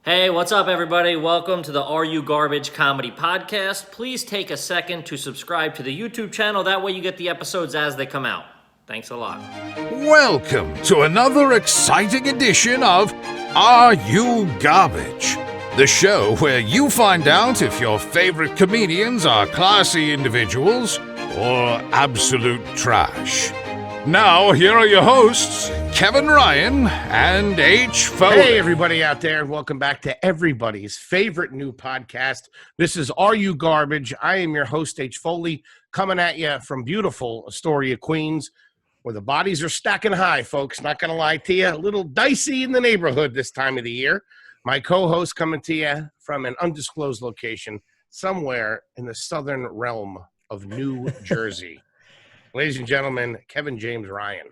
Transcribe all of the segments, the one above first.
Hey, what's up, everybody? Welcome to the Are You Garbage Comedy Podcast. Please take a second to subscribe to the YouTube channel. That way you get the episodes as they come out. Thanks a lot. Welcome to another exciting edition of Are You Garbage? The show where you find out if your favorite comedians are classy individuals or absolute trash. Now, here are your hosts, Kevin Ryan and H. Foley. Hey, everybody out there, and welcome back to everybody's favorite new podcast. This is Are You Garbage? I am your host, H. Foley, coming at you from beautiful Astoria, Queens, where the bodies are stacking high, folks. Not going to lie to you. A little dicey in the neighborhood this time of the year. My co-host coming to you from an undisclosed location somewhere in the southern realm of New Jersey. Ladies and gentlemen, Kevin James Ryan.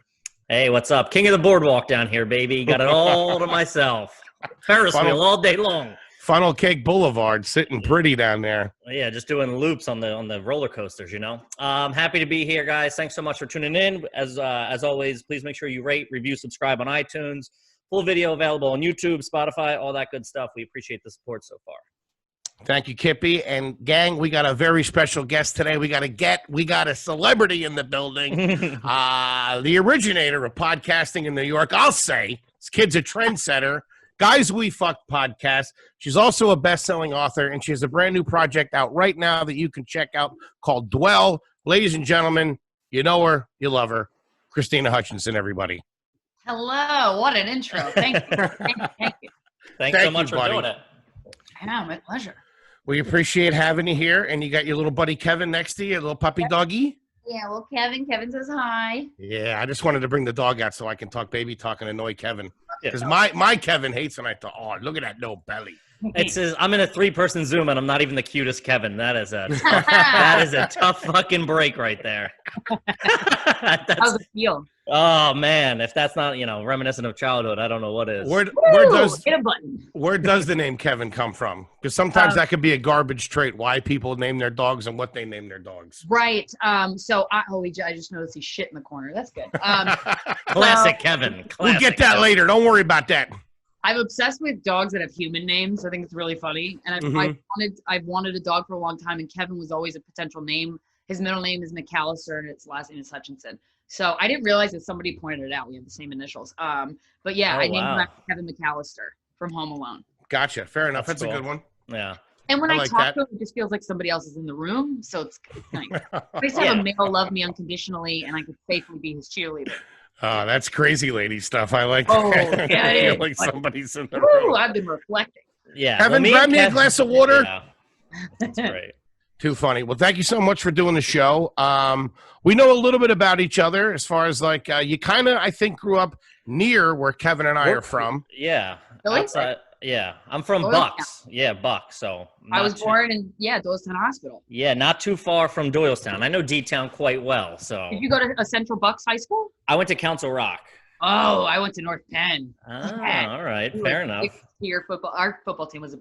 Hey, what's up? King of the boardwalk down here, baby. Got it all to myself. Ferris wheel all day long. Funnel Cake Boulevard, sitting pretty down there. Yeah, just doing loops on the roller coasters, you know. Happy to be here, guys. Thanks so much for tuning in. As always, please make sure you rate, review, subscribe on iTunes. Full video available on YouTube, Spotify, all that good stuff. We appreciate the support so far. Thank you, Kippy. And gang, we got a very special guest today. We got a celebrity in the building. The originator of podcasting in New York. I'll say this kid's a trendsetter. Guys We Fuck podcast. She's also a best-selling author, and she has a brand new project out right now that you can check out called Dwell. Ladies and gentlemen, you know her, you love her. Krystyna Hutchinson, everybody. Hello. What an intro. Thank you. Thank you. Thanks so much for doing it. Yeah, my pleasure. We appreciate having you here, and you got your little buddy Kevin next to you, your little puppy doggy. Yeah, well, Kevin says hi. Yeah, I just wanted to bring the dog out so I can talk baby talk and annoy Kevin. Yeah. Because my Kevin hates when I thought, oh, look at that no belly. It says I'm in a 3-person Zoom and I'm not even the cutest Kevin. That is a tough fucking break right there. How's it feel? Oh man, if that's not reminiscent of childhood, I don't know what is. Where Hit a button. Where does the name Kevin come from? Because sometimes that could be a garbage trait. Why people name their dogs and what they name their dogs. Right. So I just noticed he's shit in the corner. That's good. Classic Kevin. Classic We'll get that Kevin. later. Don't worry about that. I'm obsessed with dogs that have human names. I think it's really funny. And I've wanted a dog for a long time, and Kevin was always a potential name. His middle name is McAllister, and his last name is Hutchinson. So I didn't realize that somebody pointed it out. We have the same initials. But yeah, I named him after Kevin McAllister from Home Alone. Gotcha. Fair enough. That's cool. a good one. Yeah. And when I like talk that. to him, it just feels like somebody else is in the room. So it's nice. I used to have a male love me unconditionally, and I could safely be his cheerleader. Oh, that's crazy lady stuff. I like Oh, that. yeah, I feel it like is. somebody's in the Woo, room. I've been reflecting. Yeah. Kevin, me grab and me a Kev- glass of water. Yeah. That's great. Too funny. Well, thank you so much for doing the show. We know a little bit about each other as far as like you kind of, I think, grew up near where Kevin and I are from. Yeah. Really? Outside, yeah. I'm from Doylestown. Bucks. Yeah, Bucks. So I was not too- born in Doylestown Hospital. Yeah, not too far from Doylestown. I know D-Town quite well. So Did you go to a Central Bucks High School? I went to Council Rock. Oh, I went to North Penn. Ah, all right. Fair enough. Our football team was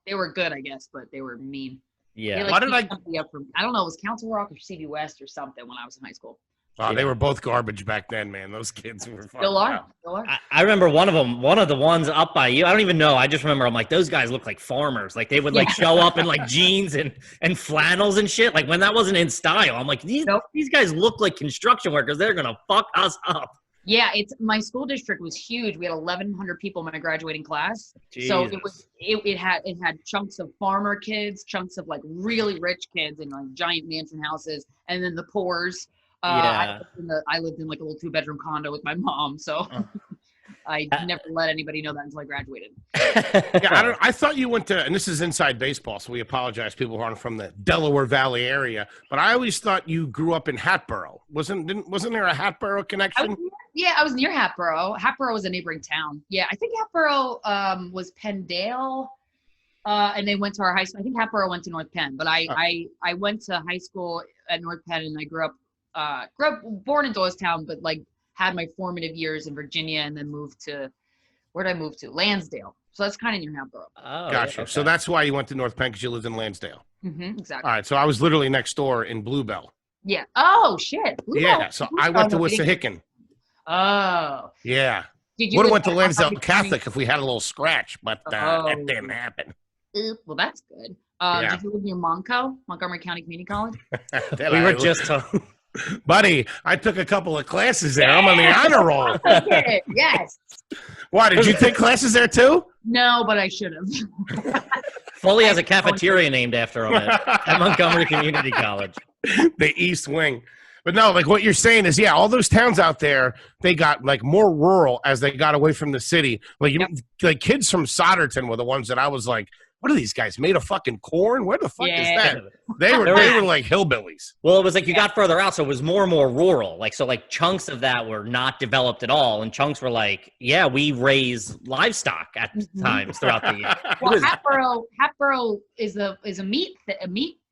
they were good, I guess, but they were mean. Yeah. They, Why did beat somebody up from, I don't know, it was Council Rock or CV West or something when I was in high school. Oh, they were both garbage back then, man. Those kids were fun. Still are. Still are. I remember one of the ones up by you. I don't even know. I just remember I'm like, those guys look like farmers. Like they would like show up in like jeans and flannels and shit. Like when that wasn't in style, I'm like, these guys look like construction workers. They're gonna fuck us up. Yeah, my school district was huge. We had 1,100 people in my graduating class. So it had chunks of farmer kids, chunks of like really rich kids in like giant mansion houses, and then the poors. I lived in like a little 2-bedroom condo with my mom, so I never let anybody know that until I graduated. Yeah, I thought you went to, and this is inside baseball, so we apologize, people who aren't from the Delaware Valley area. But I always thought you grew up in Hatboro. Wasn't there a Hatboro connection? I was near Hatboro. Hatboro was a neighboring town. Yeah, I think Hatboro was Penndale, and they went to our high school. I think Hatboro went to North Penn, but I went to high school at North Penn, and I grew up born in Doylestown, but like had my formative years in Virginia, and then moved to, where'd I move to? Lansdale. So that's kind of near Hatboro. Oh, Gotcha. okay. So that's why you went to North Penn, because you lived in Lansdale. Exactly. All right. So I was literally next door in Bluebell. Yeah. Oh shit. Yeah. So I went to Wissahickon. Oh. Yeah. Did you Would have live went to in Lansdale Montgomery Catholic if we had a little scratch, but that Oh. didn't happen. Well, that's good. Yeah. Did you live near Montgomery County Community College? We were just talking. Buddy, I took a couple of classes there. I'm on the honor roll. Okay, yes. Why, did you take classes there too? No, but I should have. Foley has a cafeteria named after him at Montgomery Community College. The East Wing. But no, like what you're saying is, yeah, all those towns out there, they got like more rural as they got away from the city. Like, like kids from Solderton were the ones that I was like, what are these guys made of fucking corn? Where the fuck is that? They were like hillbillies. Well, it was like you got further out, so it was more and more rural. Like, so like chunks of that were not developed at all, and chunks were like, yeah, we raise livestock at times throughout the year. Well, Hatboro is a meat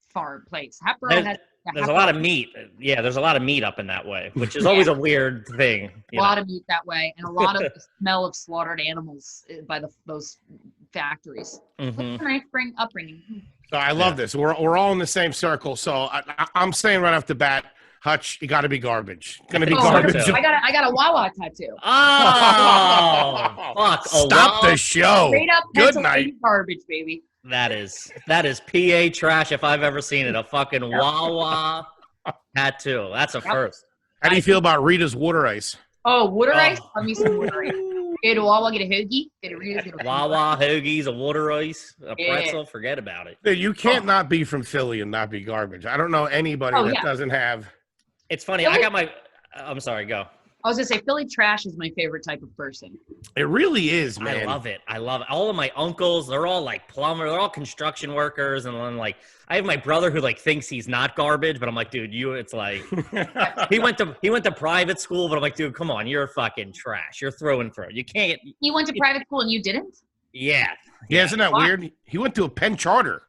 farm place. Hatboro has. There's a lot of meat. Yeah, there's a lot of meat up in that way, which is always a weird thing. A lot of meat that way, and a lot of the smell of slaughtered animals by those factories. Mm-hmm. It's a nice upbringing. So I love this. We're all in the same circle. So I'm saying right off the bat, Hutch, you got to be garbage. Gonna be garbage. I got a Wawa tattoo. Oh, fuck! Stop the show. Straight up Good night. Garbage, baby. That is PA trash if I've ever seen it. A fucking Wawa tattoo. That's a first. How do you feel about Rita's water ice? Oh, water ice? Love me some water ice. Get a Wawa, get a hoagie. Get a Rita's, get a Wawa, hoagies, a water ice, a pretzel. Forget about it. Dude, you can't not be from Philly and not be garbage. I don't know anybody that doesn't have. It's funny. Philly? I got my. I'm sorry. Go. I was gonna say Philly trash is my favorite type of person. It really is, man. I love it. All of my uncles, they're all like plumbers, they're all construction workers, and then like I have my brother who like thinks he's not garbage, but I'm like, dude, it's like he went to private school, but I'm like, dude, come on, you're fucking trash. You're through and through. You can't. He went to private school and you didn't? Yeah. Yeah, isn't that weird? He went to a Penn charter,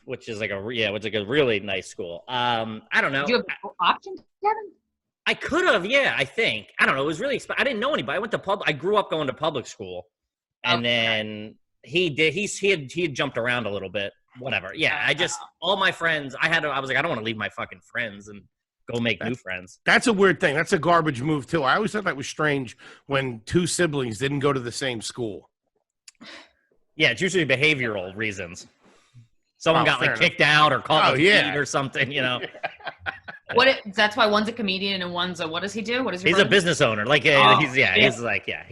which is like a really nice school. I don't know. Did you have options, Kevin? I could have, yeah, I think. I don't know. It was really I didn't know anybody. I grew up going to public school. And then he had jumped around a little bit. Whatever. Yeah, all my friends, I was like, I don't want to leave my fucking friends and go make new friends. That's a weird thing. That's a garbage move too. I always thought that was strange when two siblings didn't go to the same school. Yeah, it's usually behavioral reasons. Someone got like kicked out or caught with feet or something, you know. That's why one's a comedian and one's what does he do? What is he? He's a business owner. Like he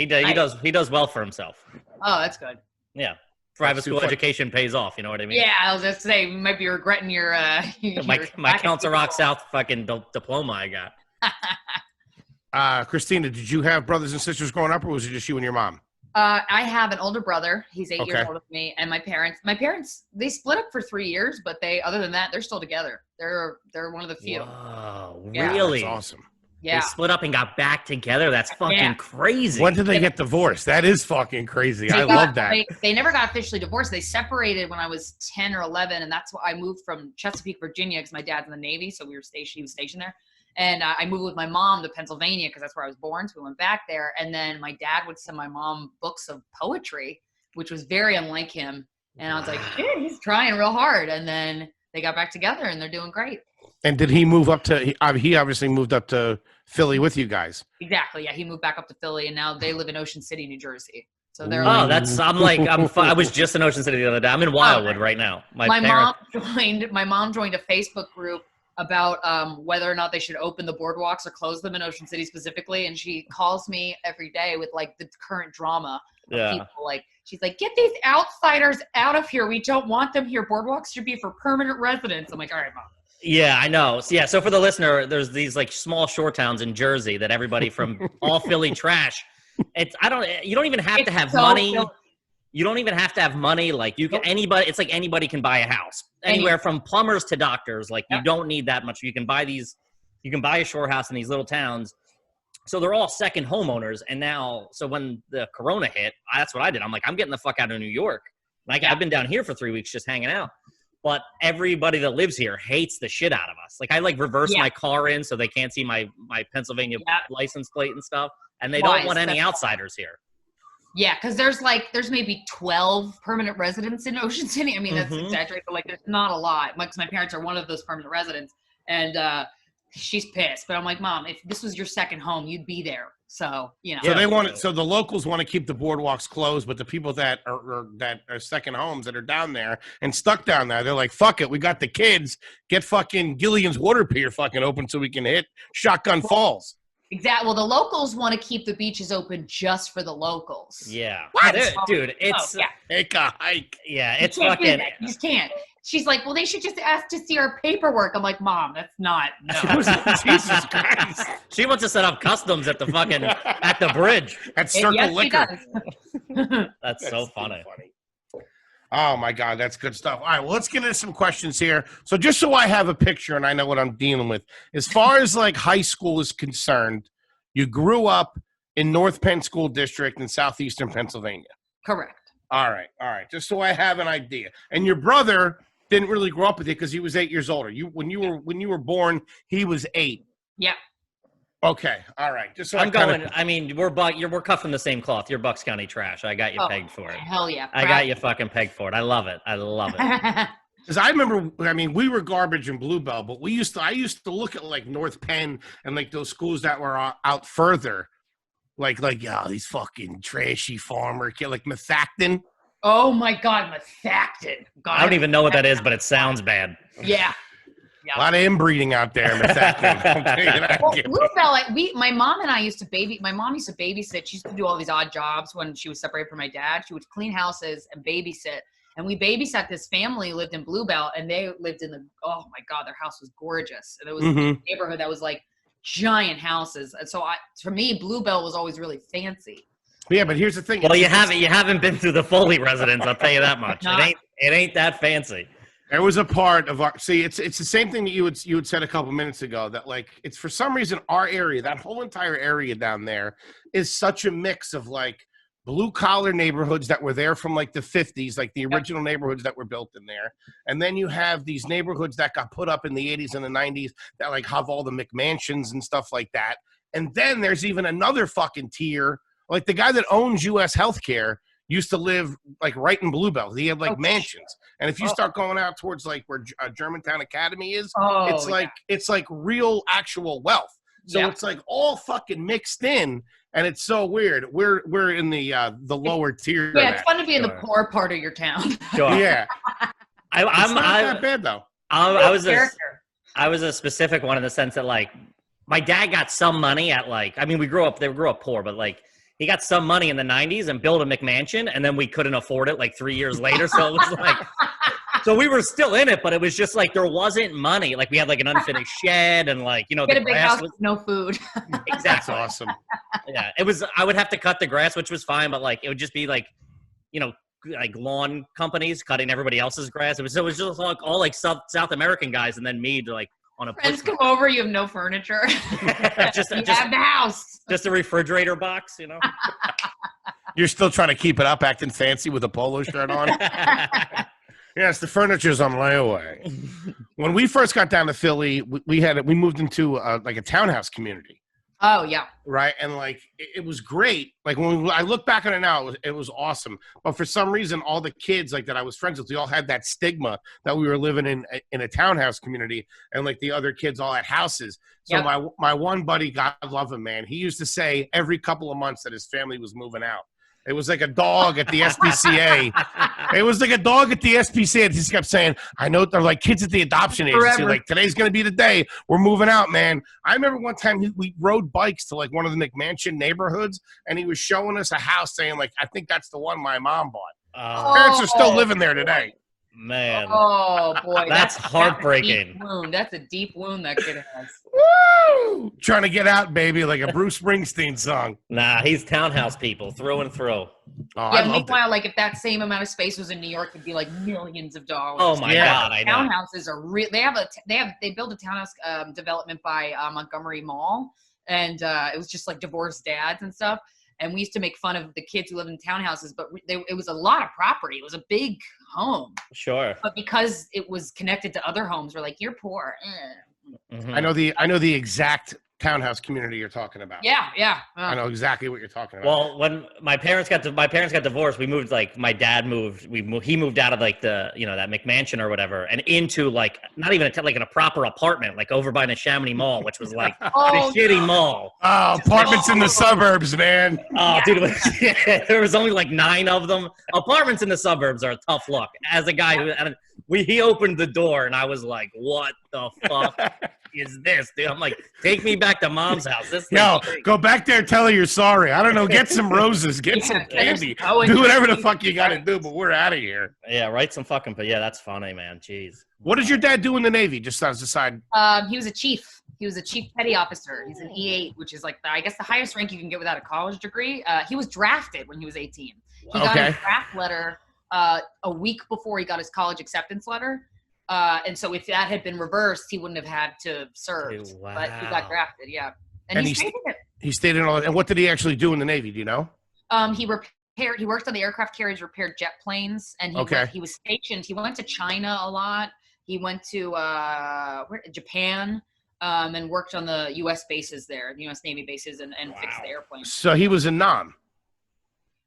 does well for himself. Oh, that's good. Yeah. Private school education pays off, you know what I mean? Yeah, I was just saying you might be regretting your my Council Rock South fucking diploma I got. Krystyna, did you have brothers and sisters growing up, or was it just you and your mom? I have an older brother. He's 8 years older than me, and my parents they split up for 3 years, but other than that, they're still together. They're one of the few. Wow, yeah. Really? That's awesome. Yeah. They split up and got back together. That's fucking crazy. When did they get divorced? That is fucking crazy. I love that. They never got officially divorced. They separated when I was 10 or 11, and that's why I moved from Chesapeake, Virginia, because my dad's in the Navy, so he was stationed there. And I moved with my mom to Pennsylvania because that's where I was born. So we went back there. And then my dad would send my mom books of poetry, which was very unlike him. And I was like, shit, he's trying real hard. And then they got back together and they're doing great. And did he move up to, he obviously moved up to Philly with you guys. Exactly. Yeah. He moved back up to Philly and now they live in Ocean City, New Jersey. So they're I was just in Ocean City the other day. I'm in Wildwood right now. My mom joined a Facebook group about whether or not they should open the boardwalks or close them in Ocean City specifically. And she calls me every day with like the current drama of people. Like, she's like, get these outsiders out of here. We don't want them here. Boardwalks should be for permanent residents. I'm like, all right, Mom. Yeah, I know. So for the listener, there's these like small shore towns in Jersey that everybody from all Philly trash. You don't even have to have money. You don't even have to have money. Like it's like anybody can buy a house anywhere from plumbers to doctors. Like you don't need that much. You can buy a shore house in these little towns. So they're all second homeowners. And now, so when the Corona hit, that's what I did. I'm like, I'm getting the fuck out of New York. Like I've been down here for 3 weeks just hanging out. But everybody that lives here hates the shit out of us. Like I reverse my car in so they can't see my Pennsylvania license plate and stuff. And they don't want any outsiders here. Yeah, because there's maybe 12 permanent residents in Ocean City. I mean, that's exaggerated, but like there's not a lot. Because my parents are one of those permanent residents. And she's pissed. But I'm like, Mom, if this was your second home, you'd be there. So, you know. So they want it. So the locals want to keep the boardwalks closed, but the people that are second homes that are down there and stuck down there, they're like, fuck it, we got the kids. Get fucking Gillian's water pier fucking open so we can hit Shotgun Falls. Exactly. Well, the locals want to keep the beaches open just for the locals. Yeah. What? Dude, it's Take a hike. Yeah, it's you fucking. You just can't. She's like, well, they should just ask to see our paperwork. I'm like, Mom, that's not. No. Jesus Christ. She wants to set up customs at the fucking at the bridge. At Circle Yes, Liquor. That's so funny. Oh my God, that's good stuff. All right, well, let's get into some questions here. So just so I have a picture and I know what I'm dealing with, as far as like high school is concerned, you grew up in North Penn School District in southeastern Pennsylvania. Correct. All right. Just so I have an idea. And your brother didn't really grow up with you because he was 8 years older. When you were born, he was 8. Yeah. Okay. All right. Just so I mean, we're cut from the same cloth. You're Bucks County trash. I got you pegged for it. Hell yeah. I got you fucking pegged for it. I love it. Because I remember, I mean, we were garbage in Bluebell, but I used to look at like North Penn and like those schools that were out further, like these fucking trashy farmer kid, like Methacton. Oh my God, Methacton. God, I don't even know what that is, but it sounds bad. Yeah. A lot of inbreeding out there, Methacton. Well, Bluebell, my mom and I used to my mom used to babysit. She used to do all these odd jobs when she was separated from my dad. She would clean houses and babysit. And we babysat this family who lived in Bluebell, and they lived in oh my God, their house was gorgeous. And it was a neighborhood that was like giant houses. And so for me, Bluebell was always really fancy. Yeah, but here's the thing. Well, you haven't been through the Foley residence, I'll tell you that much. No. It ain't that fancy. There was a part of it's the same thing that you had said a couple minutes ago, that like it's for some reason our area, that whole entire area down there is such a mix of like blue collar neighborhoods that were there from like the 50s, like the original neighborhoods that were built in there. And then you have these neighborhoods that got put up in the 80s and the 90s that like have all the McMansions and stuff like that. And then there's even another fucking tier, like the guy that owns US Healthcare used to live like right in Bluebell. He had like mansions. And if you start going out towards like where Germantown Academy is, it's like real actual wealth. So it's like all fucking mixed in, and it's so weird. We're in the lower tier. Yeah, it's fun to be in the poor part of your town. Sure. Yeah. It's not that bad though. I was a specific one in the sense that like my dad got some money at like, I mean, they grew up poor, but like he got some money in the 90s and built a McMansion, and then we couldn't afford it like 3 years later. So it was like, so we were still in it, but it was just like there wasn't money. Like we had like an unfinished shed, and like, you know, get a big house with no food. Exactly. That's awesome. Yeah, it was. I would have to cut the grass, which was fine, but like it would just be like, you know, like lawn companies cutting everybody else's grass. It was just like all like South American guys, and then me to like on a friends come over, you have no furniture. just have the house. Just a refrigerator box, you know. You're still trying to keep it up, acting fancy with a polo shirt on. Yes, the furniture's on layaway. When we first got down to Philly, we moved into like a townhouse community. Oh yeah. Right, and like it was great. Like when I look back on it now, it was awesome. But for some reason, all the kids like that I was friends with, we all had that stigma that we were living in a townhouse community, and like the other kids all had houses. So my one buddy, God love him, man, he used to say every couple of months that his family was moving out. It was like a dog at the SPCA. It was like a dog at the SPCA. It just kept saying, I know they're like kids at the adoption agency. Like, today's going to be the day. We're moving out, man. I remember one time we rode bikes to like one of the McMansion neighborhoods, and he was showing us a house saying, like, I think that's the one my mom bought. Parents are still living there today. Man. Oh, boy. That's heartbreaking. That's a deep wound that kid has. Woo! Trying to get out, baby, like a Bruce Springsteen song. Nah, he's townhouse people through and through. Oh, yeah, meanwhile, like if that same amount of space was in New York, it'd be like millions of dollars. Oh my God, I know. Townhouses are real. They built a townhouse development by Montgomery Mall, and it was just like divorced dads and stuff. And we used to make fun of the kids who lived in townhouses, but it was a lot of property. It was a big home. Sure. But because it was connected to other homes, we're like, you're poor. Mm-hmm. I know the exact townhouse community you're talking about. Yeah. I know exactly what you're talking about. Well, when my parents got divorced, we moved, like, my dad moved, he moved out of, like, the, that McMansion or whatever, and into, like, not even like in a proper apartment, like over by the Chamonix Mall, which was like the shitty mall. Oh, apartments in the suburbs, man. Oh, dude, there was only like 9 of them. Apartments in the suburbs are a tough look. As a guy he opened the door and I was like, what the fuck is this, dude? I'm like, take me back to mom's house. Go back there and tell her you're sorry. I don't know, get some roses, get some candy, do whatever the fuck you gotta do, but we're out of here. Yeah, write some fucking, but yeah, that's funny, man. Jeez. What did your dad do in the Navy? Just as a side. He was a chief. He was a chief petty officer. He's an E8, which is like, I guess, the highest rank you can get without a college degree. He was drafted when he was 18. He got his draft letter a week before he got his college acceptance letter. And so if that had been reversed, he wouldn't have had to serve. Wow. But he got drafted, yeah. And he stayed in it. He stayed in all that. And what did he actually do in the Navy? Do you know? He worked on the aircraft carriers, repaired jet planes, and he was stationed. He went to China a lot. He went to Japan, and worked on the U.S. bases there, the U.S. Navy bases, and fixed the airplanes. So he was a Nam.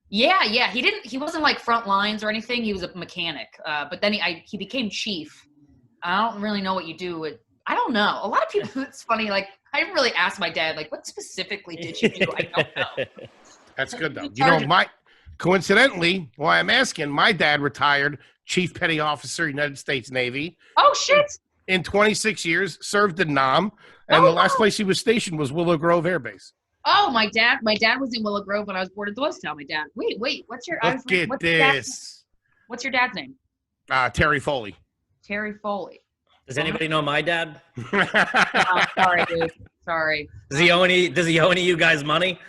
Yeah. He wasn't like front lines or anything. He was a mechanic. But then he became chief. I don't really know what you do. I don't know. A lot of people, it's funny. Like, I didn't really ask my dad, like, what specifically did you do? I don't know. That's good though. Coincidentally, why I'm asking, my dad retired Chief Petty Officer, United States Navy. Oh shit! In 26 years, served in Nam, and the last place he was stationed was Willow Grove Air Base. Oh, my dad was in Willow Grove when I was born in Doylestown. My dad. Wait, what's your? Look at this. What's your dad's name? Terry Foley. Terry Foley. Does anybody know my dad? Sorry, dude. Sorry. Does he owe any of you guys money?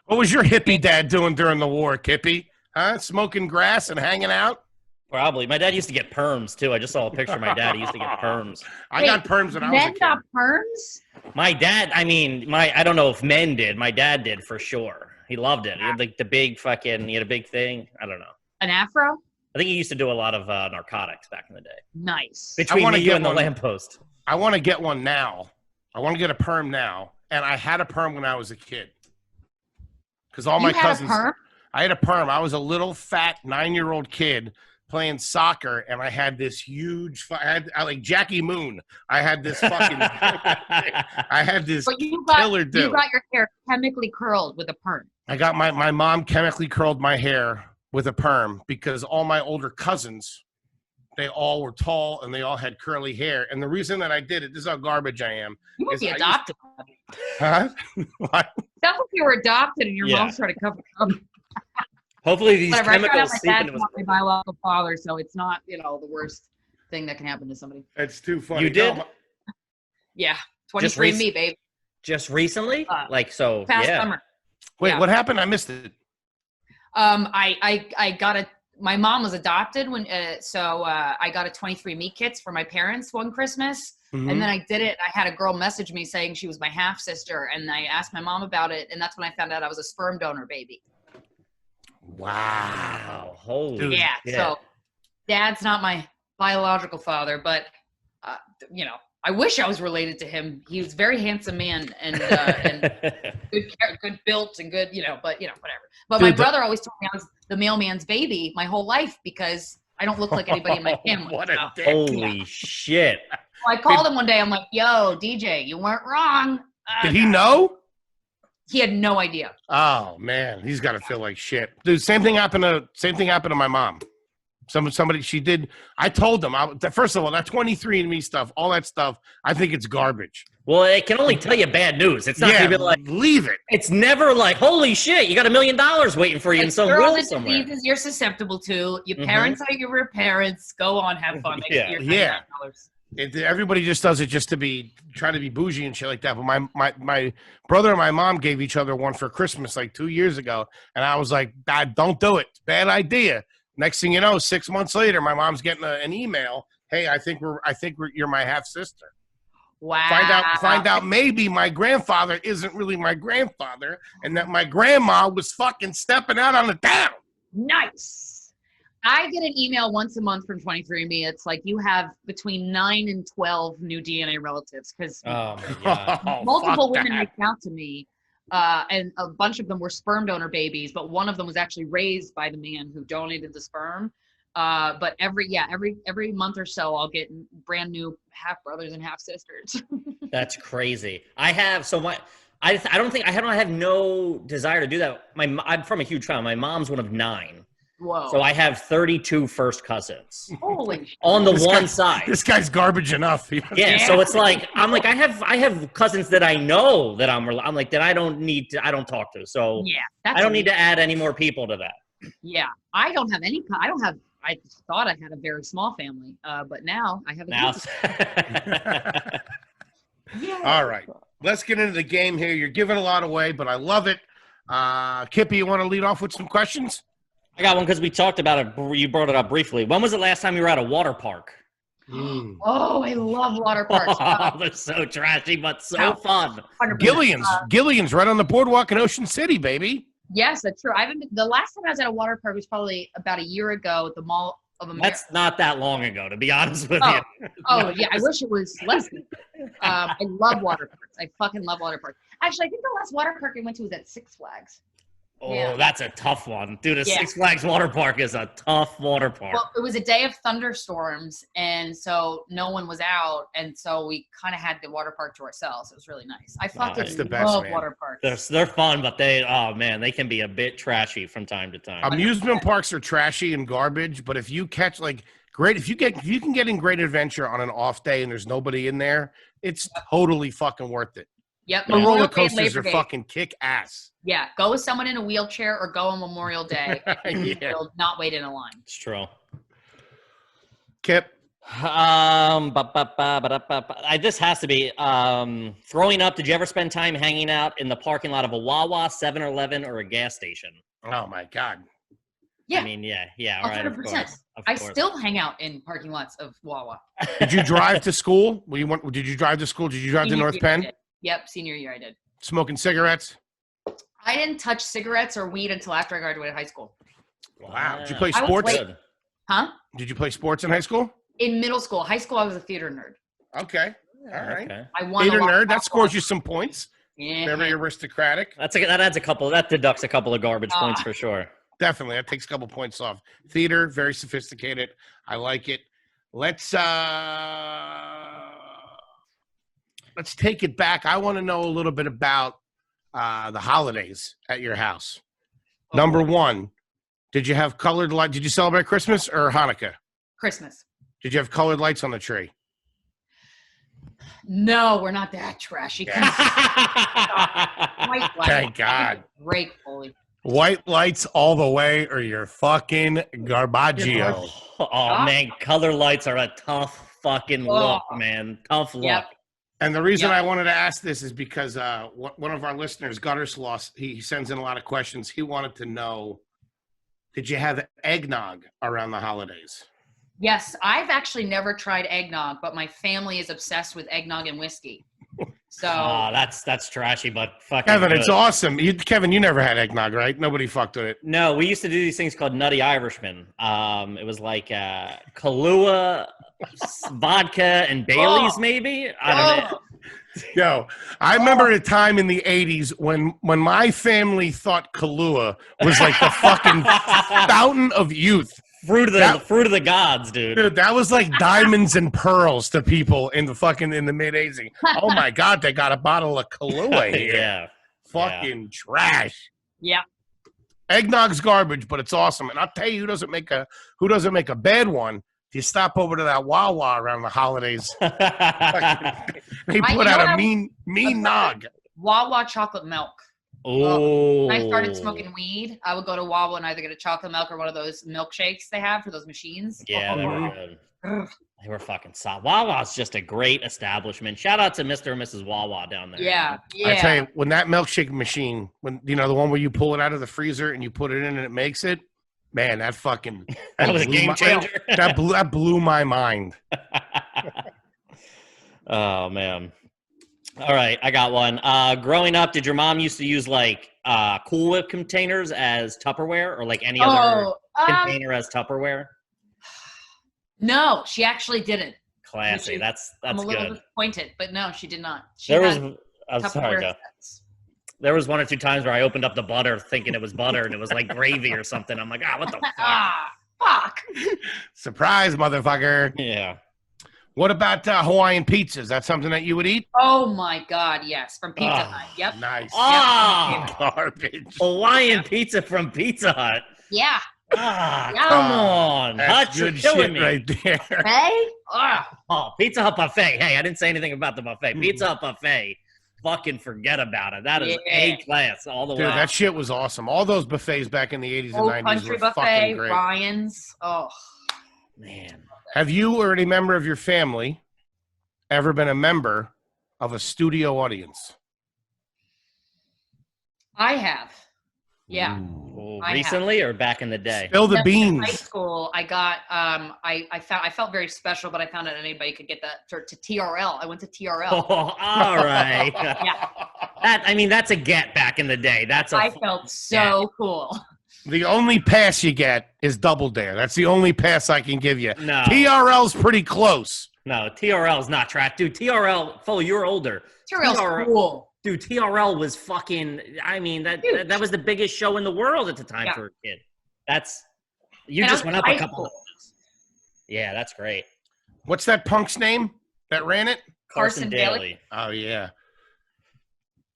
What was your hippie dad doing during the war, Kippy? Huh? Smoking grass and hanging out? Probably. My dad used to get perms, too. I just saw a picture of my dad. He used to get perms. I got perms when I was a kid. Men got perms? My dad, I don't know if men did. My dad did for sure. He loved it. He had like the big he had a big thing. I don't know. An afro? I think he used to do a lot of narcotics back in the day. Nice. Between you and the lamppost. I want to get one now. I want to get a perm now. And I had a perm when I was a kid. Because all my cousins. I had a perm. I was a little fat 9-year-old kid playing soccer, and I had this huge. I like Jackie Moon. I had this fucking. I had this killer dude. You got your hair chemically curled with a perm. I got my mom chemically curled my hair with a perm because all my older cousins, they all were tall and they all had curly hair. And the reason that I did it, this is how garbage I am. You must be adopted. Huh? What? Sounds like you were adopted and your mom started covering up. Hopefully these chemicals my dad's not my biological father, so it's not, the worst thing that can happen to somebody. It's too funny. You did? Yeah. 23andMe, babe. Just recently? Past summer. Wait, what happened? I missed it. I got my mom was adopted so I got a 23andMe kits for my parents one Christmas. Mm-hmm. And then I did it. I had a girl message me saying she was my half sister, and I asked my mom about it, and that's when I found out I was a sperm donor baby. Wow. Holy shit. So dad's not my biological father, but I wish I was related to him. He was a very handsome man and good built and good, but whatever. But my brother always told me I was the mailman's baby my whole life because I don't look like anybody in my family. What a dick. Holy shit. So I called him one day. I'm like, yo, DJ, you weren't wrong. Did he know? He had no idea. Oh man, he's got to feel like shit, dude. Same thing happened to my mom. Somebody she did. I told them. First of all, that 23andMe stuff, all that stuff, I think it's garbage. Well, it can only tell you bad news. It's not gonna be like leave it. It's never like holy shit, you got $1 million waiting for you in some will somewhere. Diseases you're susceptible to. Your parents are your parents. Go on, have fun. Yeah. Everybody just does it just to try to be bougie and shit like that. But my brother and my mom gave each other one for Christmas like 2 years ago, and I was like, Dad, don't do it. It's a bad idea. Next thing you know, 6 months later, my mom's getting an email. Hey, I think you're my half sister. Wow. Find out maybe my grandfather isn't really my grandfather, and that my grandma was fucking stepping out on the town. Nice. I get an email once a month from 23andMe. It's like you have between 9 and 12 new DNA relatives because multiple women reached out to me, and a bunch of them were sperm donor babies, but one of them was actually raised by the man who donated the sperm. But every month or so, I'll get brand new half brothers and half sisters. That's crazy. I have I don't have no desire to do that. I'm from a huge family. My mom's one of 9. Whoa. So I have 32 first cousins. Holy shit. On the side. This guy's garbage enough. Yeah, so it's like I have cousins that I know that I'm like that I don't talk to. So yeah, I don't need to add any more people to that. Yeah, I thought I had a very small family, but now I have a Yeah. All right. Let's get into the game here. You're giving a lot away, but I love it. Kippy, you want to lead off with some questions? I got one because we talked about it. You brought it up briefly. When was the last time you were at a water park? Oh, I love water parks. They're so trashy, but so fun. 100%. Gillian's right on the boardwalk in Ocean City, baby. Yes, that's true. The last time I was at a water park was probably about a year ago at the Mall of America. That's not that long ago, to be honest with you. Oh, yeah. I wish it was less than. I love water parks. I fucking love water parks. Actually, I think the last water park I went to was at Six Flags. Oh, yeah. That's a tough one. Dude, Six Flags water park is a tough water park. Well, it was a day of thunderstorms, and so no one was out, and so we kind of had the water park to ourselves. It was really nice. I fucking love water parks. They're fun, but they can be a bit trashy from time to time. Amusement parks are trashy and garbage, but if you catch if you can get in Great Adventure on an off day and there's nobody in there, it's totally fucking worth it. Yep. The roller coasters are fucking kick ass. Yeah. Go with someone in a wheelchair or go on Memorial Day. You'll not wait in a line. It's true. Kip. This has to be growing up. Did you ever spend time hanging out in the parking lot of a Wawa, 7-Eleven, or a gas station? Oh my God. Yeah. I mean, yeah. 100%. Of course. I still hang out in parking lots of Wawa. Did you drive to school? Did you drive to school? Did you drive to North Penn? Yep, senior year I did. Smoking cigarettes? I didn't touch cigarettes or weed until after I graduated high school. Wow. Did you play sports? Huh? Did you play sports in high school? In middle school. High school, I was a theater nerd. Okay. All right. Okay. I won theater nerd. That scores you some points. Yeah. Very aristocratic. That adds that deducts a couple of garbage points for sure. Definitely. That takes a couple points off. Theater, very sophisticated. I like it. Let's take it back. I want to know a little bit about the holidays at your house. Number one, did you have colored lights? Did you celebrate Christmas or Hanukkah? Christmas. Did you have colored lights on the tree? No, we're not that trashy. Thank God. Gratefully. White lights all the way or you're fucking garbaggio. Oh, man. Color lights are a tough fucking look, man. Tough look. Yep. And the reason I wanted to ask this is because one of our listeners, Gutter Sloss, he sends in a lot of questions. He wanted to know, did you have eggnog around the holidays? Yes, I've actually never tried eggnog, but my family is obsessed with eggnog and whiskey. So that's trashy, but fucking Kevin, good. It's awesome. Kevin, you never had eggnog, right? Nobody fucked with it. No, we used to do these things called Nutty Irishman. It was like Kahlua, vodka, and Bailey's, maybe. I don't know. Yo, I remember a time in the 80s when my family thought Kahlua was like the fucking fountain of youth. Fruit of the gods, dude. Dude, that was like diamonds and pearls to people in the mid-80s. Oh my God, they got a bottle of Kahlua here. Yeah. Fucking trash. Yeah. Eggnog's garbage, but it's awesome. And I'll tell you who doesn't make a bad one. If you stop over to that Wawa around the holidays, they put out a mean nog. Wawa chocolate milk. Oh. When I started smoking weed, I would go to Wawa and either get a chocolate milk or one of those milkshakes they have for those machines. Yeah, they were good. They were fucking solid. Wawa's just a great establishment. Shout out to Mr. and Mrs. Wawa down there. Yeah. I tell you, when that milkshake machine, when the one where you pull it out of the freezer and you put it in and it makes it, man, that was a game changer. that blew my mind. Oh man. All right, I got one. Growing up, did your mom used to use like Cool Whip containers as Tupperware, or like any other container as Tupperware? No, she actually didn't. Classy. That's I'm a little good. disappointed, but no, she did not. I'm sorry, Joe. There was 1 or 2 times where I opened up the butter thinking it was butter and it was like gravy or something. I'm like, what the fuck? Fuck. Surprise, motherfucker. Yeah. What about Hawaiian pizza? Is that something that you would eat? Oh my God, yes. From Pizza Hut. Yep. Nice. Oh, garbage. Hawaiian pizza from Pizza Hut. Yeah. Come on. That's good shit me. right there. Hey? Oh, Pizza Hut buffet. Hey, I didn't say anything about the buffet. Pizza Hut buffet. Fucking forget about it. That is A class all the way. Dude, that shit was awesome. All those buffets back in the 80s and 90s Country were buffet, fucking great. Ryan's. Oh, man. Have you or any member of your family ever been a member of a studio audience? I have. Yeah. Recently or back in the day? Spill the beans. In high school, I got I felt very special, but I found out anybody could get that to TRL. I went to TRL. Oh, all right. Yeah. That's a get back in the day. I felt so cool. The only pass you get is Double Dare. That's the only pass I can give you. No. TRL's pretty close. No, TRL's not trash. Dude, TRL, Foley, you're older. TRL's cool. Dude, TRL was fucking, that was the biggest show in the world at the time for a kid. You just went up a couple of those. Yeah, that's great. What's that punk's name that ran it? Carson Daly. Oh, yeah.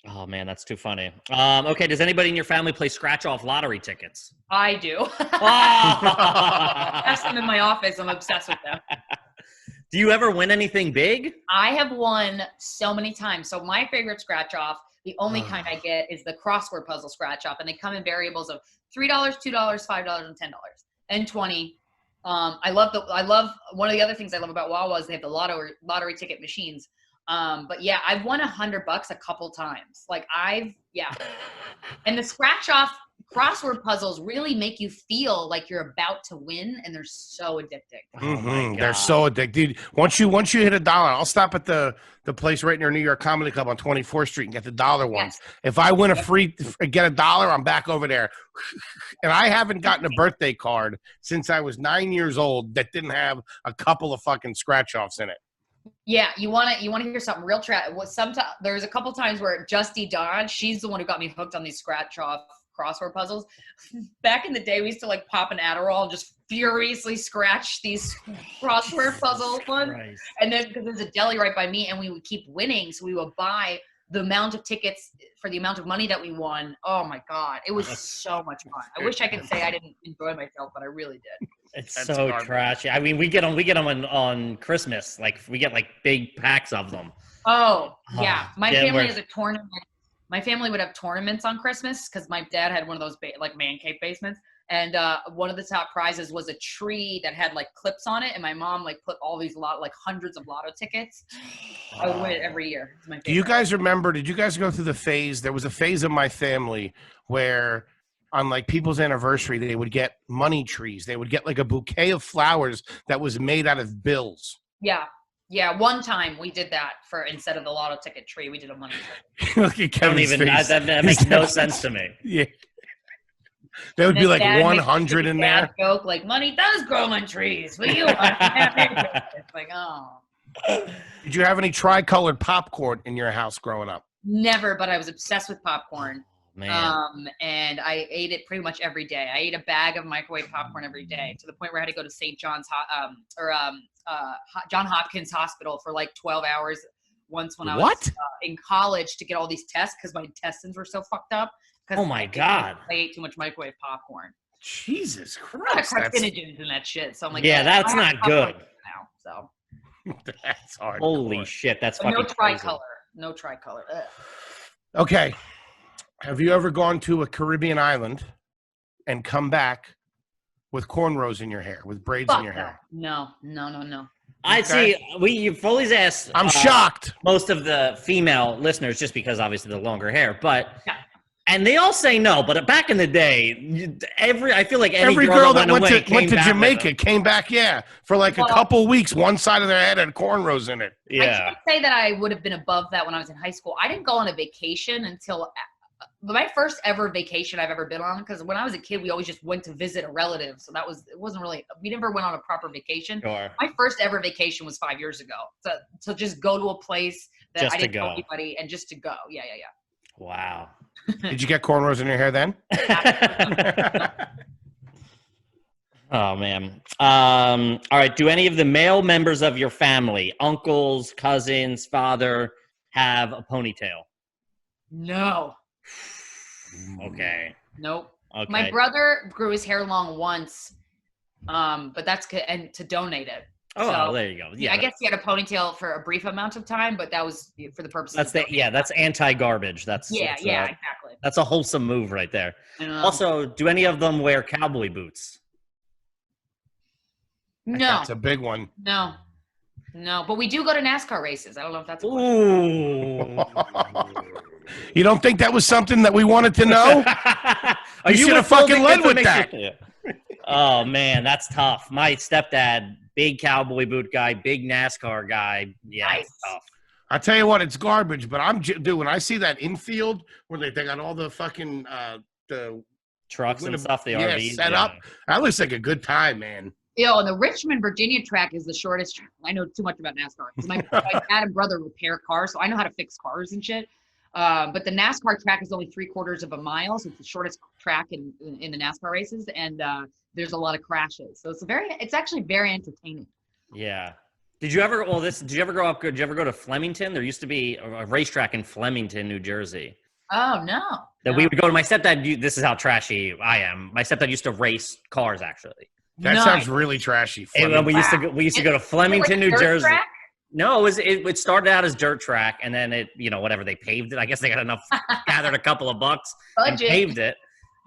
Oh, man, that's too funny. Okay, does anybody in your family play scratch-off lottery tickets? I do. I have them in my office. I'm obsessed with them. Do you ever win anything big? I have won so many times. So my favorite scratch-off, the only kind I get, is the crossword puzzle scratch-off, and they come in variables of $3, $2, $5, and $10, and $20. I love one of the other things I love about Wawa is they have the lottery ticket machines. But yeah, I've won $100 a couple times. And the scratch off crossword puzzles really make you feel like you're about to win, and they're so addicting. Oh they're so addicted. Once you hit $1, I'll stop at the place right near New York Comedy Club on 24th Street and get the dollar ones. If I win get $1, I'm back over there. And I haven't gotten a birthday card since I was 9 years old that didn't have a couple of fucking scratch offs in it. Yeah, you want to hear something real trash? There's a couple times where Justy Dodge, she's the one who got me hooked on these scratch off crossword puzzles. Back in the day, we used to like pop an Adderall and just furiously scratch these crossword puzzle ones. Christ. And then because there's a deli right by me, and we would keep winning, so we would buy the amount of tickets for the amount of money that we won. Oh my God, it was so much fun. I wish I could say I didn't enjoy myself, but I really did. It's so trashy. I mean, we get them on Christmas. Like we get like big packs of them. Oh yeah, my family has a tournament. My family would have tournaments on Christmas because my dad had one of those like man cave basements, and one of the top prizes was a tree that had like clips on it, and my mom like put all these hundreds of lotto tickets. I would win it every year. It's my favorite. Do you guys remember? Did you guys go through the phase? There was a phase of my family where on like people's anniversary, they would get money trees. They would get like a bouquet of flowers that was made out of bills. Yeah. Yeah, one time we did that instead of the lotto ticket tree, we did a money tree. Look at Kevin's face. That makes no sense to me. Yeah. There would be like 100 in there. Joke like money does grow on trees. Will you? It's like, oh. Did you have any tricolored popcorn in your house growing up? Never, but I was obsessed with popcorn. Man. And I ate it pretty much every day. I ate a bag of microwave popcorn every day to the point where I had to go to St. John's John Hopkins Hospital for like 12 hours once when I was in college to get all these tests because my intestines were so fucked up. Oh my God. I ate too much microwave popcorn. Jesus Christ. Carcinogens and that shit. So I'm like, yeah, that's not good. Now, so that's hard. Holy shit, that's fucking no tricolor. crazy. No tricolor. Ugh. Okay. Have you ever gone to a Caribbean island and come back with cornrows in your hair, with braids in your hair? No. I see. You've always asked. I'm shocked. Most of the female listeners, just because obviously the longer hair, but And they all say no, but back in the day, I feel like every girl that went to Jamaica came back, for like a couple weeks. One side of their head had cornrows in it. Yeah. I can't say that I would have been above that when I was in high school. I didn't go on a vacation until my first ever vacation I've ever been on, because when I was a kid, we always just went to visit a relative. So it wasn't really, we never went on a proper vacation. Sure. My first ever vacation was 5 years ago. So just go to a place that Just I to didn't know go. anybody and just to go. Yeah. Wow. Did you get cornrows in your hair then? Oh man. All right. Do any of the male members of your family, uncles, cousins, father, have a ponytail? No. Okay. Nope. Okay. My brother grew his hair long once, but that's and to donate it. Oh, So, there you go. Yeah, I guess he had a ponytail for a brief amount of time, but that was for the purpose. That's anti-garbage. That's exactly. That's a wholesome move right there. Also, do any of them wear cowboy boots? No, That's a big one. No, but we do go to NASCAR races. I don't know if that's. Ooh. You don't think that was something that we wanted to know? You should have fucking led with that. Oh man, that's tough. My stepdad, big cowboy boot guy, big NASCAR guy. Yeah, Nice. It's tough. I tell you what, it's garbage. But dude, when I see that infield where they got all the fucking the Trucks and stuff, the RVs set up, that looks like a good time, man. And the Richmond, Virginia track is the shortest track. I know too much about NASCAR because my dad and brother repair cars, so I know how to fix cars and shit. But the NASCAR track is only 3/4 of a mile, so it's the shortest track in the NASCAR races, and there's a lot of crashes. So it's actually very entertaining. Yeah. Did you ever grow up? Did you ever go to Flemington? There used to be a racetrack in Flemington, New Jersey. Oh no. That we would go to. My stepdad. This is how trashy I am. My stepdad used to race cars, actually. That sounds really trashy. And we used to go to Flemington, New Jersey. Track? No, it started out as dirt track, and then whatever, they paved it. I guess they got enough, gathered a couple of bucks and paved it.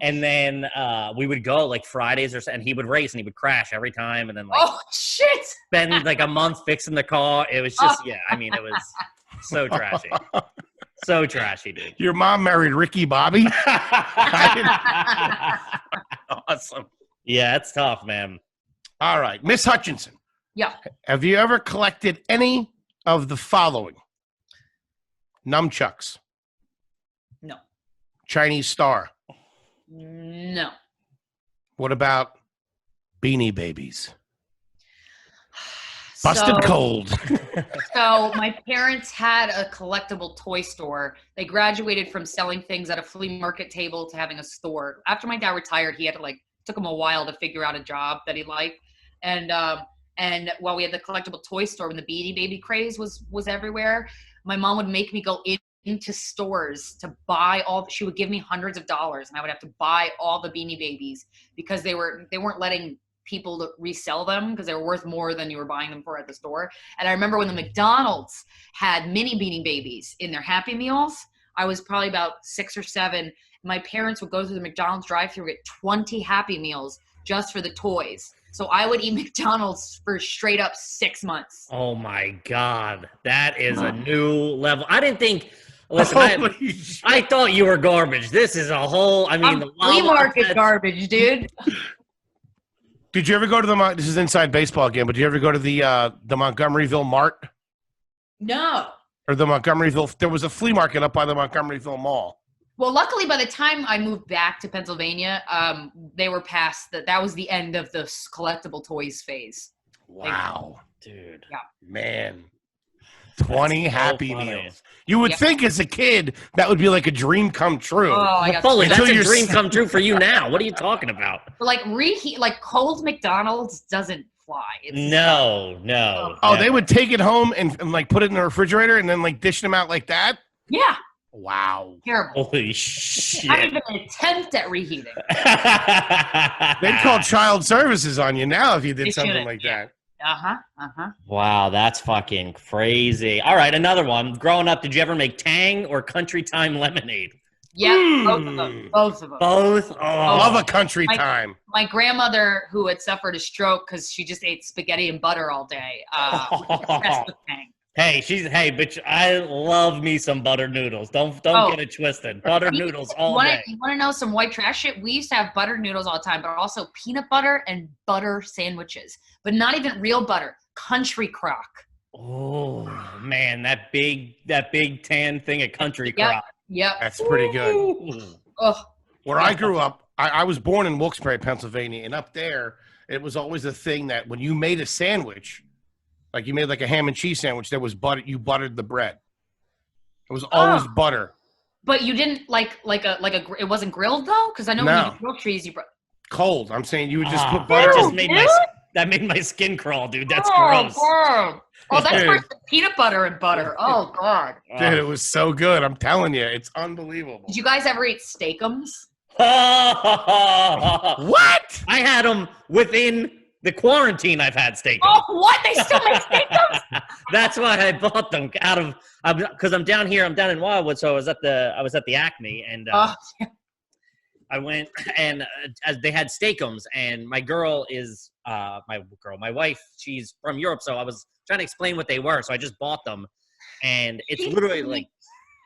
And then we would go like Fridays and he would race and he would crash every time, and then oh shit, spend like a month fixing the car. It was just it was so trashy. So trashy, dude. Your mom married Ricky Bobby? Awesome. Yeah, it's tough, man. All right. Miss Hutchinson. Yeah. Have you ever collected any of the following? Nunchucks. No. Chinese star. No. What about Beanie Babies? Busted cold. So my parents had a collectible toy store. They graduated from selling things at a flea market table to having a store. After my dad retired, he had to took him a while to figure out a job that he liked. And while we had the collectible toy store, when the Beanie Baby craze was everywhere, my mom would make me go into stores to buy she would give me hundreds of dollars, and I would have to buy all the Beanie Babies because they weren't letting people to resell them because they were worth more than you were buying them for at the store. And I remember when the McDonald's had mini Beanie Babies in their Happy Meals, I was probably about 6 or 7. My parents would go through the McDonald's drive-thru, get 20 Happy Meals just for the toys. So I would eat McDonald's for straight up 6 months. Oh my God. That is a new level. I didn't think, listen, I thought you were garbage. This is a whole, the flea market garbage, dude. Did you ever go to this is inside baseball again, but did you ever go to the Montgomeryville Mart? No. Or the Montgomeryville, there was a flea market up by the Montgomeryville Mall. Well, luckily, by the time I moved back to Pennsylvania, they were past that. That was the end of the collectible toys phase. Wow. Dude. Yeah. Man. 20 Happy Meals. You would think as a kid that would be like a dream come true. Oh, Foley, that's a dream come true for you now. What are you talking about? But reheat, cold McDonald's doesn't fly. No. Oh, they would take it home and put it in the refrigerator and then dish them out like that? Yeah. Wow. Terrible. Holy shit. Not even an attempt at reheating. They'd call child services on you now if you did something like that. Wow, that's fucking crazy. All right, another one. Growing up, did you ever make Tang or Country Time lemonade? Yeah, both of them. Both of them. Both? Oh. Love a Country Time. My grandmother, who had suffered a stroke because she just ate spaghetti and butter all day, was obsessed with Tang. Hey, bitch, I love me some buttered noodles. Don't get it twisted. Buttered noodles all day. You want to know some white trash shit? We used to have buttered noodles all the time, but also peanut butter and butter sandwiches. But not even real butter. Country Crock. Oh man, that big tan thing at Country Crock. Yep. That's pretty good. Where I grew up, I was born in Wilkes-Barre, Pennsylvania, and up there, it was always a thing that when you made a sandwich, like you made like a ham and cheese sandwich, there was butter. You buttered the bread. It was always butter. But you didn't like it wasn't grilled though, because I know when you grill cheese, you cold. I'm saying you would just put butter. That made my skin crawl, dude. That's gross. God. Oh, that's worse than peanut butter and butter. Oh God. Dude, it was so good. I'm telling you, it's unbelievable. Did you guys ever eat steakums? What? I had them within the quarantine. I've had steakums. Oh, what? They still make steakums? That's why I bought them because I'm down here. I'm down in Wildwood, so I was at the Acme, and I went and they had steakums, and my wife, she's from Europe, so I was trying to explain what they were, so I just bought them, and it's literally like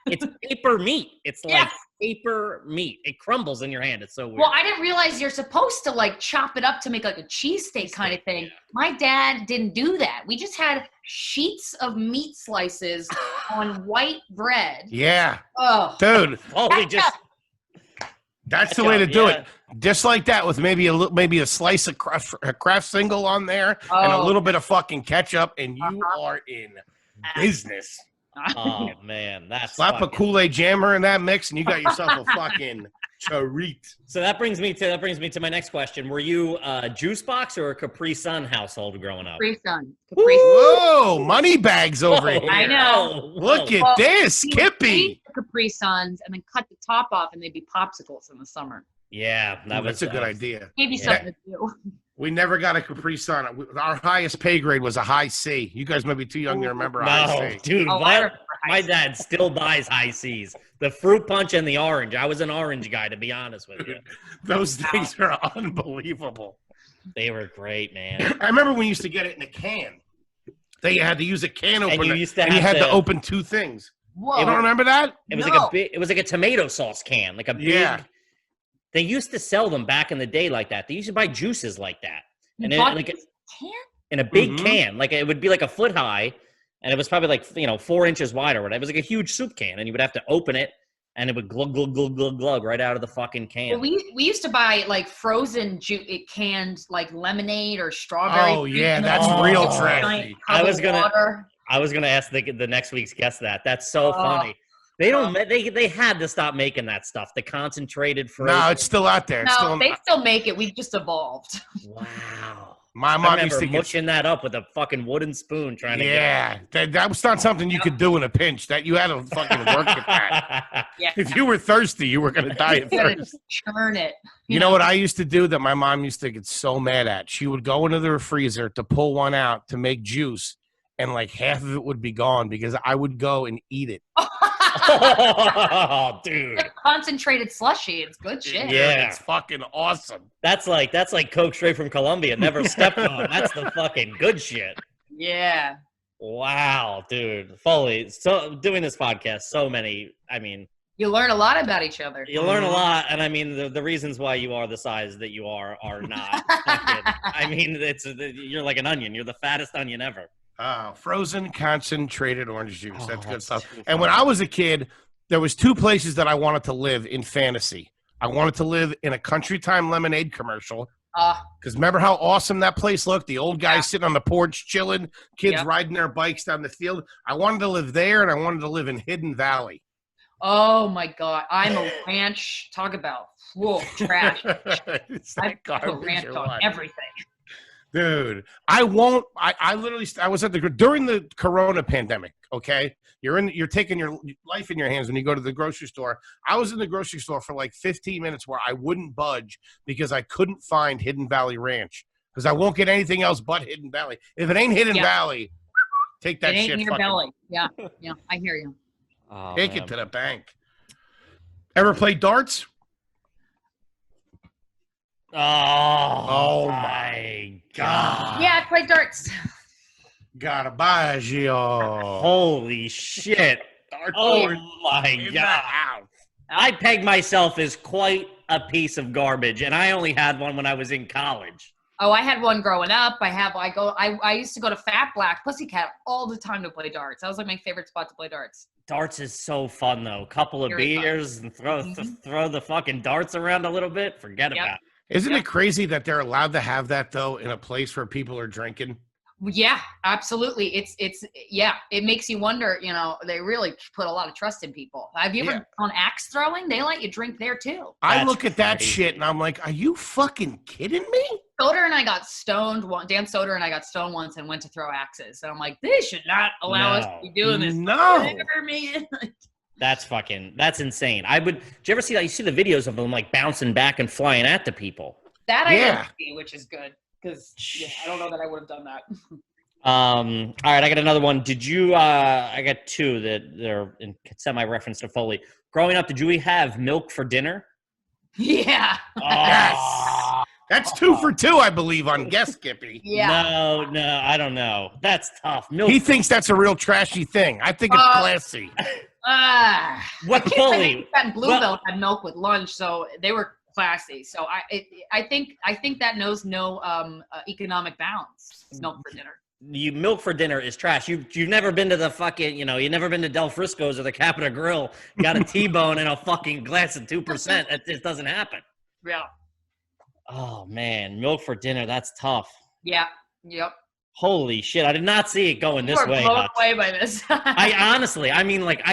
it's paper meat. It's like paper meat. It crumbles in your hand. It's so weird. Well, I didn't realize you're supposed to like chop it up to make like a cheesesteak kind of thing. Yeah. My dad didn't do that. We just had sheets of meat slices on white bread. Yeah. Oh, dude. That's the way to do it. Just like that, with maybe a slice of Kraft single on there and a little bit of fucking ketchup, and you are in business. Oh man, slap a Kool-Aid jammer in that mix, and you got yourself a fucking treat. So that brings me to my next question. Were you a juice box or a Capri Sun household growing up? Capri Sun. Whoa, money bags over here. I know. Look at this, Skippy. Capri Suns, and then cut the top off, and they'd be popsicles in the summer. Yeah, that's a good idea. Maybe something to do. We never got a Capri Sun. Our highest pay grade was a high C. You guys might be too young to remember high C. Dude, my dad still buys high C's. The fruit punch and the orange. I was an orange guy, to be honest with you. Those things are unbelievable. They were great, man. I remember when we used to get it in a can. They had to use a can opener, and you had to open two things. Whoa. You don't remember that? It was like a tomato sauce can, like a big. Yeah. They used to sell them back in the day like that. They used to buy juices like that, and in a big can, like it would be like a foot high, and it was probably like 4 inches wide or whatever. It was like a huge soup can, and you would have to open it, and it would glug glug glug glug glug right out of the fucking can. Well, we used to buy like frozen canned like lemonade or strawberry. Oh yeah, that's real trashy. I was gonna ask the next week's guest that. That's so funny. They don't. They had to stop making that stuff. The concentrated fruit. No, it's still out there. They still make it. We just evolved. Wow. My mom used to mushing that up with a fucking wooden spoon, trying to. Yeah, that was not something you could do in a pinch. That you had to fucking work at that. Yeah. If you were thirsty, you were gonna die of thirst. Churn it. You know what I used to do that my mom used to get so mad at? She would go into the freezer to pull one out to make juice, and like half of it would be gone because I would go and eat it. Oh, dude! Like concentrated slushy. It's good shit. Yeah, it's fucking awesome. That's like Coke straight from Colombia. Never stepped on. That's the fucking good shit. Yeah. Wow, dude. Foley. So doing this podcast, you learn a lot about each other. You learn a lot, and I mean the reasons why you are the size that you are not. I mean, you're like an onion. You're the fattest onion ever. Frozen concentrated orange juice. That's good stuff. And when I was a kid, there was 2 places that I wanted to live in fantasy. I wanted to live in a Country Time lemonade commercial. Because remember how awesome that place looked? The old guys sitting on the porch chilling, kids riding their bikes down the field. I wanted to live there, and I wanted to live in Hidden Valley. Oh my God. I'm a ranch. Talk about trash. I put ranch on everything. Dude, I was during the Corona pandemic. Okay, you're taking your life in your hands when you go to the grocery store. I was in the grocery store for like 15 minutes where I wouldn't budge because I couldn't find Hidden Valley Ranch because I won't get anything else but Hidden Valley. If it ain't Hidden Valley, take that shit. In your belly. Yeah, I hear you. Take it to the bank. Ever play darts? Oh my God. Yeah, I played darts. Garbaggio. Holy shit. Oh my God. I peg myself as quite a piece of garbage, and I only had one when I was in college. Oh, I had one growing up. I used to go to Fat Black Pussycat all the time to play darts. That was like my favorite spot to play darts. Darts is so fun though. Couple of beers and throw the fucking darts around a little bit. Forget about it. Isn't it crazy that they're allowed to have that though in a place where people are drinking? Yeah, absolutely. It makes you wonder, they really put a lot of trust in people. Have you ever on axe throwing? They let you drink there too. I look at that shit and I'm like, are you fucking kidding me? Dan Soder and I got stoned once and went to throw axes. And I'm like, they should not allow us to be doing this. No. That's insane. Did you ever see that? You see the videos of them like bouncing back and flying at the people. That I didn't see, which is good. Because I don't know that I would have done that. All right, I got another one. Did you? I got two that they're in semi-reference to Foley. Growing up, did you have milk for dinner? Yeah. Yes. That's 2 for 2, I believe, on Guess Skippy. Yeah. No, I don't know. That's tough. Milk. He thinks that's a real trashy thing. I think it's classy. What Foley? And Bluebell had milk with lunch, so they were classy. So I think that knows no economic bounds. Milk for dinner. Milk for dinner is trash. You've never been to the fucking, you've never been to Del Frisco's or the Capita Grill, got a T-bone and a fucking glass of 2%. It just doesn't happen. Yeah. Oh man, milk for dinner, that's tough. Yeah. Yep. Holy shit, I did not see it going this way. You were blown away by this. I honestly, I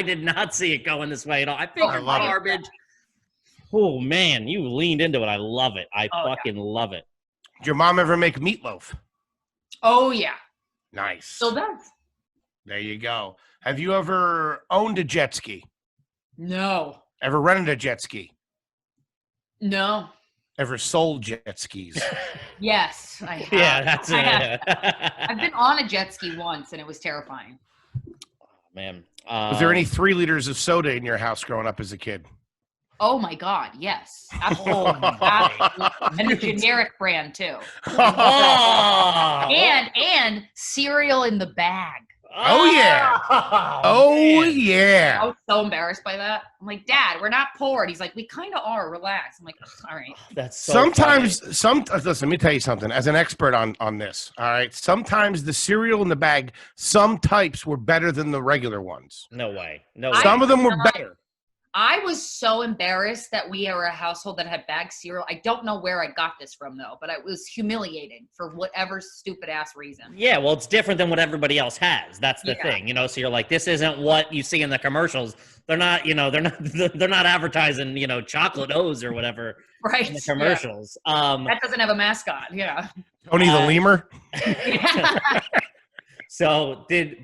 did not see it going this way at all. I think it's garbage. Oh man, you leaned into it. I love it. I fucking love it. Did your mom ever make meatloaf? Oh yeah. Nice. Still does. There you go. Have you ever owned a jet ski? No. Ever rented a jet ski? No. Ever sold jet skis? Yes, I have. Yeah, that's it. I've been on a jet ski once, and it was terrifying. Oh, man. Was there any 3 liters of soda in your house growing up as a kid? Oh my God, yes. Absolutely. And the generic brand too. And cereal in the bag. Oh yeah. Oh yeah. I was so embarrassed by that. I'm like, Dad, we're not poor. And he's like, we kind of are. Relax. I'm like, all right. That's so sometimes listen, let me tell you something. As an expert on this, all right. Sometimes the cereal in the bag, some types were better than the regular ones. No way. Some of them were better. I was so embarrassed that we were a household that had bag cereal. I don't know where I got this from, though, but it was humiliating for whatever stupid-ass reason. Yeah, well, it's different than what everybody else has. That's the thing, So you're like, this isn't what you see in the commercials. They're not, they're not advertising, chocolate O's or whatever in the commercials. Yeah. That doesn't have a mascot. Yeah. Tony the lemur.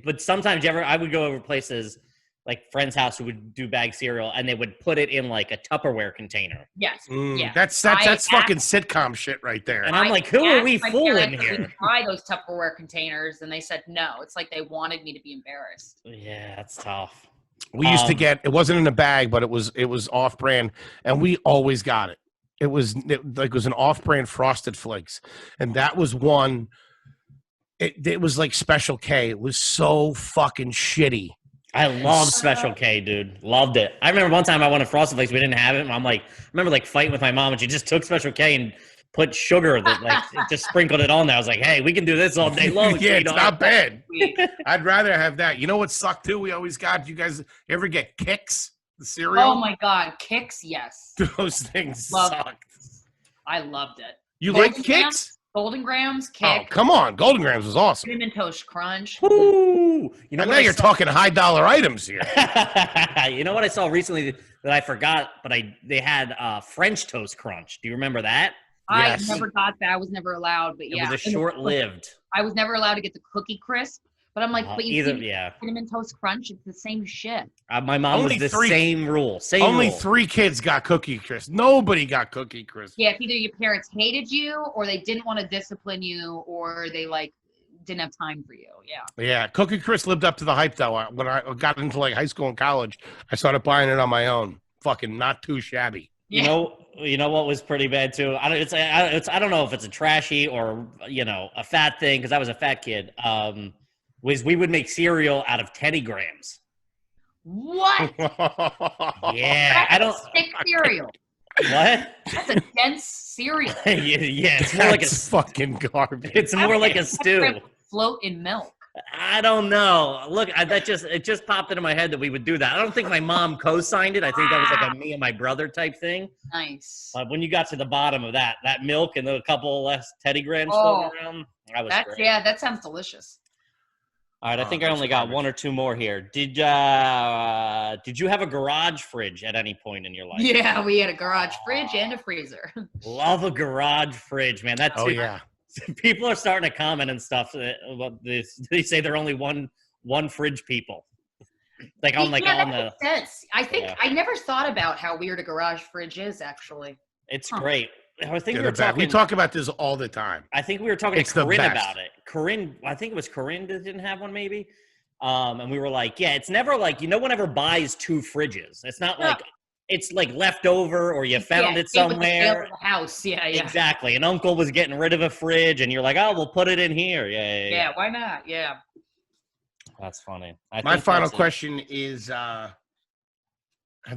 But sometimes I would go over places like friend's house who would do bag cereal and they would put it in like a Tupperware container. Yes. Yeah. That's fucking sitcom shit right there. And I'm like, who are we fooling here? To buy those Tupperware containers, and they said no. It's like they wanted me to be embarrassed. Yeah, that's tough. We used to get, it wasn't in a bag, but it was off-brand, and we always got it. It was an off-brand Frosted Flakes, and that was one. It was like Special K. It was so fucking shitty. I loved Special K, dude. Loved it. I remember one time I wanted Frosted Flakes. We didn't have it. And I'm like, I remember like fighting with my mom, and she just took Special K and put sugar that like just sprinkled it on there. I was like, hey, we can do this all day long. Yeah, it's not bad. I'd rather have that. You know what sucked too? We always got. You guys ever get Kix, the cereal? Oh my God, Kix, yes. Those things sucked. I loved it. You like Kix? Golden Grams, Kix. Oh, come on. Golden Grams was awesome. Cinnamon Toast Crunch. Ooh. Now you're talking high-dollar items here. You know what I saw recently that I forgot, but they had French Toast Crunch. Do you remember that? I never got that. I was never allowed, but yeah. It was a short-lived. I was never allowed to get the Cookie Crisp, but I'm like, but you either, Cinnamon Toast Crunch, it's the same shit. My mom was the same rule. Only 3 kids got Cookie Crisp. Nobody got Cookie Crisp. Yeah, either your parents hated you, or they didn't want to discipline you, or they didn't have time for you. Yeah. Yeah, Cookie Crisp lived up to the hype though. When I got into like high school and college, I started buying it on my own. Fucking not too shabby. Yeah. You know what was pretty bad too? I don't know if it's a trashy or a fat thing because I was a fat kid. was we would make cereal out of Teddy Grahams. What? Yeah, That's I don't. a thick cereal. What? That's a dense cereal. Yeah, it's more like a fucking garbage. It's more like a stew. Float in milk. I don't know. Look, it just popped into my head that we would do that. I don't think my mom co-signed it. I think that was like a me and my brother type thing. Nice. When you got to the bottom of that milk and a couple less Teddy Grahams floating around, great. Yeah, that sounds delicious. All right, I think I only got one or two more here. Did you have a garage fridge at any point in your life? Yeah, we had a garage fridge and a freezer. Love a garage fridge, man. That's yeah. People are starting to comment and stuff about this. They say they're only one fridge people. Like on that makes sense. I think I never thought about how weird a garage fridge is. Actually, it's great. I think we talk about this all the time. I think we were talking to Corinne about it. Corinne, I think it was Corinne that didn't have one, maybe. And we were like, yeah, it's never like no one ever buys two fridges. It's not like. It's like leftover or you found it somewhere. The house. Yeah. Exactly. An uncle was getting rid of a fridge and you're like, oh, we'll put it in here. Yeah. Why not? Yeah. That's funny. My final question is, have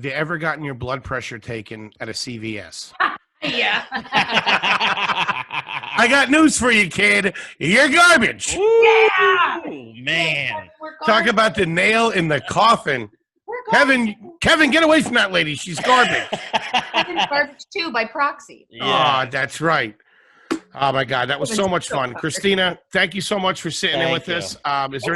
you ever gotten your blood pressure taken at a CVS? Yeah. I got news for you, kid. You're garbage. Yeah. Ooh, man. Talk about the nail in the coffin. Kevin, get away from that lady. She's garbage. Kevin's garbage too, by proxy. Yeah. Oh, that's right. Oh my God, that was so much fun. Krystyna, thank you so much for sitting in with us. Is there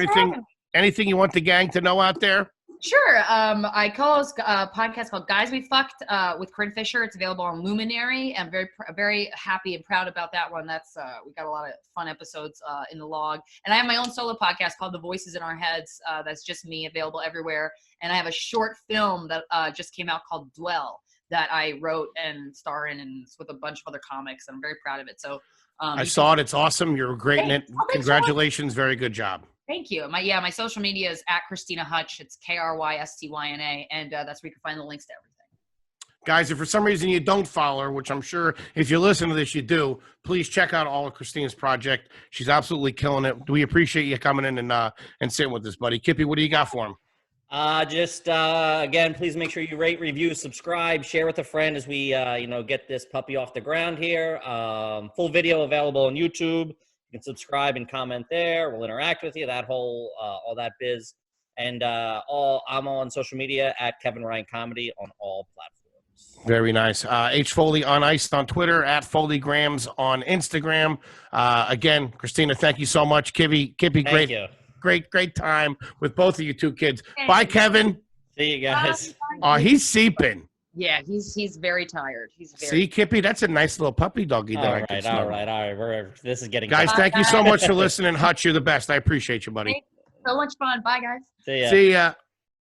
anything you want the gang to know out there? Sure. I co-host a podcast called Guys We Fucked with Corinne Fisher. It's available on Luminary. I'm very happy and proud about that one. That's we got a lot of fun episodes in the log. And I have my own solo podcast called The Voices in Our Heads. That's just me, available everywhere. And I have a short film that just came out called Dwell that I wrote and star in, and it's with a bunch of other comics. And I'm very proud of it. So I saw it. It's awesome. You're great in it. Congratulations. Very good job. Thank you. My social media is at Krystyna Hutch. It's Krystyna, and that's where you can find the links to everything. Guys, if for some reason you don't follow her, which I'm sure if you listen to this you do, please check out all of Krystyna's project. She's absolutely killing it. We appreciate you coming in and sitting with us, buddy. Kippy, what do you got for him? Again, please make sure you rate, review, subscribe, share with a friend as we get this puppy off the ground here. Full video available on YouTube. You can subscribe and comment there. We'll interact with you, that whole all that biz. And I'm on social media at Kevin Ryan Comedy on all platforms. Very nice. H Foley on Ice on Twitter, at FoleyGrams on Instagram. Again, Krystyna, thank you so much. Kippy, thank you. Great time with both of you two kids. Bye, Kevin. See you guys. Oh, he's seeping. Yeah, he's very tired. See, Kippy, that's a nice little puppy doggy. All right. This is getting guys. Thank you so much for listening. Hutch, you're the best. I appreciate you, buddy. Thanks. So much fun. Bye, guys. See ya. See ya.